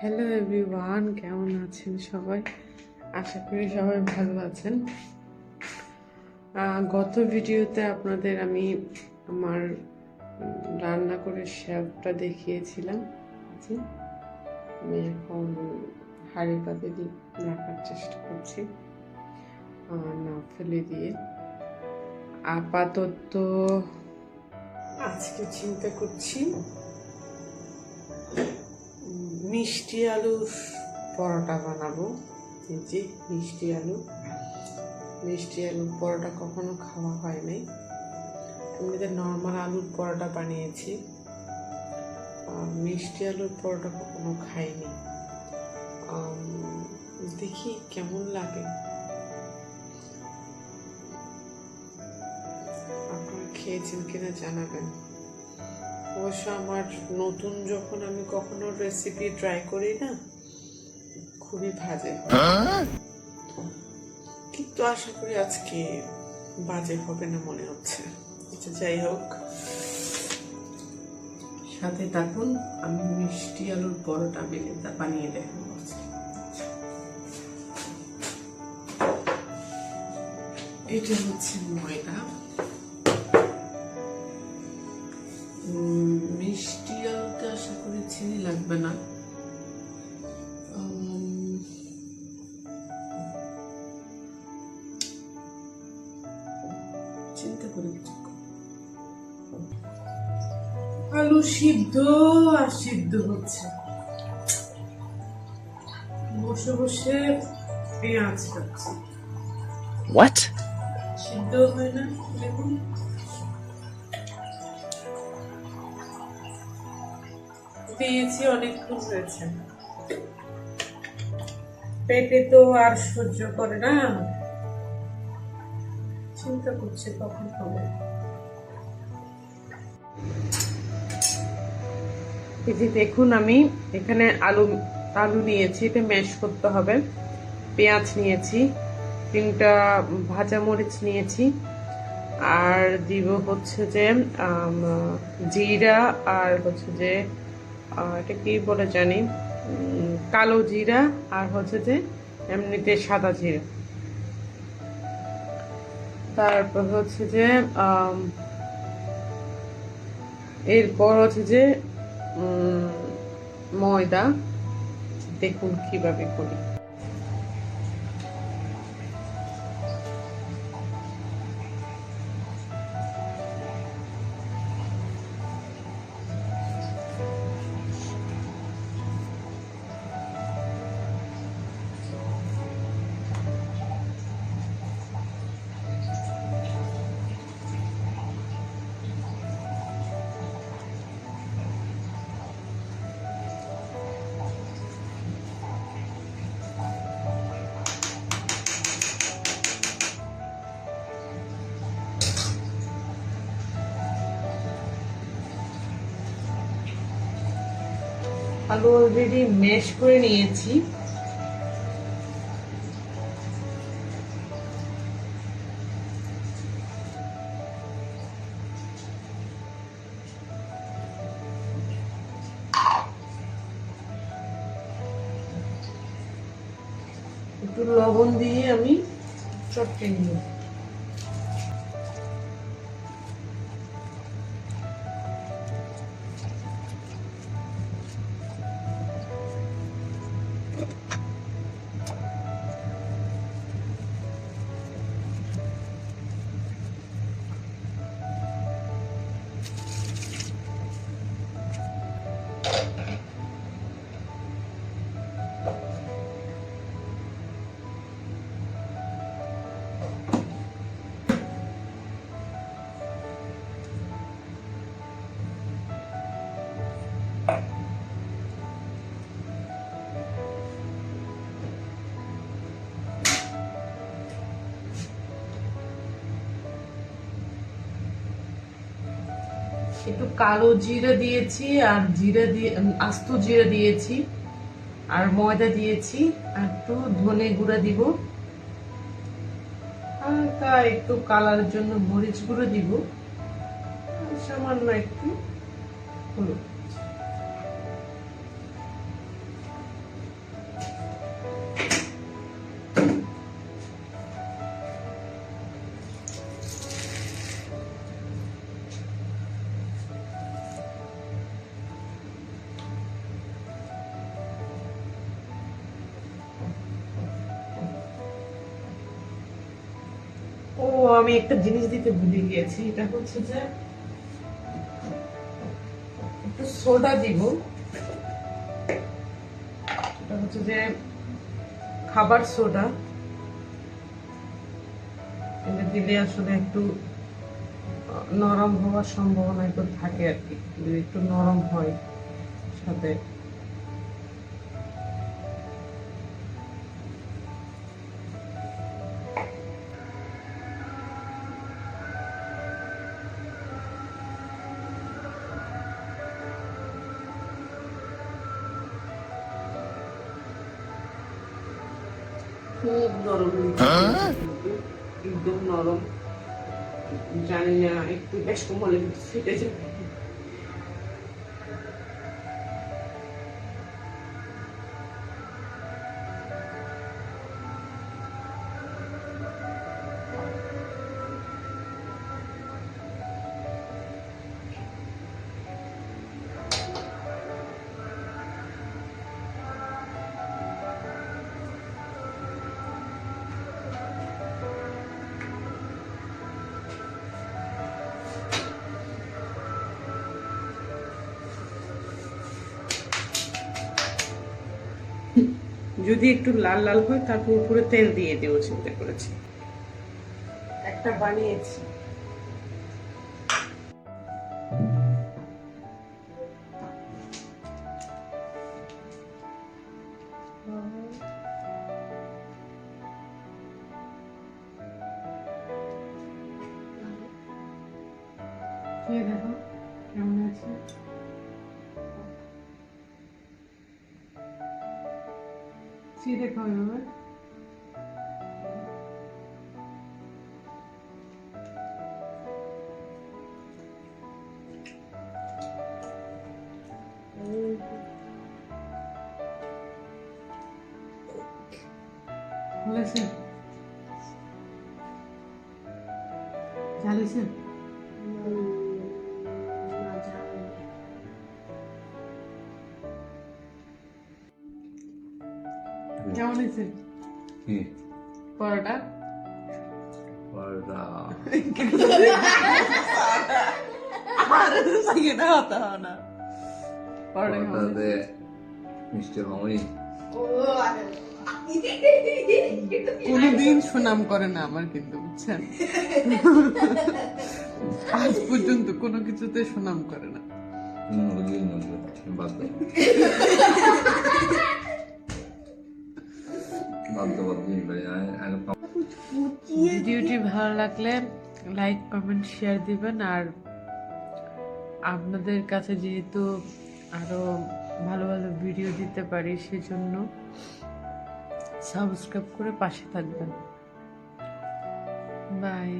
Hello everyone, কেমন আছেন সবাই? আশা করি সবাই ভালো আছেন। গত ভিডিওতে আপনাদের আমি আমার রান্না করে শেফটা দেখিয়েছিলাম। যে আমি এখন হাঁড়ি পাতিলে রাখার চেষ্টা করছি না ফেলে দিয়ে। আপাতত আজকে চিন্তা করছি মিষ্টি আলুর পরোটা বানাবো। এই যে মিষ্টি আলুর পরোটা কখনো খাওয়া হয় নাই। এমনিতে নর্মাল আলুর পরোটা বানিয়েছি, মিষ্টি আলুর পরোটা কখনো খাইনি। দেখি কেমন লাগে। আপনারা খেয়েছেন কিনা জানাবেন। অবশ্য আমার নতুন যখন আমি কখনো রেসিপি ট্রাই করি না, খুবই ভাজে, কিন্তু আশা করি আজকে বাজে হবে না মনে হচ্ছে। আচ্ছা, যাই হোক, সাথে থাকুন, আমি মিষ্টি আলুর পরোটা বানিয়ে দেখাবো। এটা হচ্ছে ময়দা। মিষ্টি আলুতে আশা করি চিনি লাগবে না। চিন্তা করে কিছু। আলু সিদ্ধ আর সিদ্ধ হচ্ছে, বসে বসে পেঁয়াজ কাটছি। What? সিদ্ধ হয় না, দেখুন। দিয়েছি, অনেকক্ষণ হয়েছে। পেটে তো আর সহ্য করে না, চিন্তা করছে কখন হবে। এই যে দেখুন, আমি এখানে আলু নিয়েছি, এটা ম্যাশ করতে হবে। পেঁয়াজ নিয়েছি, 3টা ভাজা মরিচ নিয়েছি, আর দিব হচ্ছে যে জিরা, আর হচ্ছে যে এটা কি বলে জানি, কালো জিরা, আর হচ্ছে যে এমনিতে সাদা জিরা। তারপর হচ্ছে যে এরপর হচ্ছে যে ময়দা। দেখুন কিভাবে করি। আলু অলরেডি ম্যাশ করে নিয়েছি। একটু লবণ দিয়ে আমি চটকে নিব। একটু কালো জিরা দিয়েছি, আর আস্ত জিরা দিয়েছি, আর ময়দা দিয়েছি, আর একটু ধনে গুঁড়া দিব, হালকা একটু কালারের জন্য মরিচ গুঁড়ো দিব, সামান্য একটু হলুদ। ও আমি একটা জিনিস দিতে ভুলে গিয়েছি, এটা হচ্ছে যে একটু সোডা দিব। এটা হচ্ছে যে খাবার সোডা, এটা দিলে আসলে একটু নরম হওয়ার সম্ভাবনা একটু থাকে আর কি, যদি একটু নরম হয় সাথে। খুব নরম কিন্তু, একদম নরম। জানি না, একটু বেশ কোমলে কিন্তু ফেটে যাবে। যদি একটু লাল লাল হয় তারপর উপরে তেল দিয়ে দেবো চিন্তা করেছি। একটা বানিয়েছি। খেয়ে দেখো কেমন আছে। খেয়ে দেখো এবার। হয়েছে? ঝাল হয়েছে? কেমন হয়েছে পরোটা? পরোটা পরোটাতে মিষ্টি হয়নি। কোনোদিন সুনাম করে না আমার, কিন্তু বুঝছেন, আজ পর্যন্ত কোনো কিছুতে সুনাম করে না। বাদ দাও, বাদ দাও, বাদ দিই। ভিডিওটি ভালো লাগলে লাইক কমেন্ট শেয়ার দিবেন, আর আপনাদের কাছে যেহেতু আরো ভালো ভালো ভিডিও দিতে পারি সেজন্য সাবস্ক্রাইব করে পাশে থাকবেন। বাই।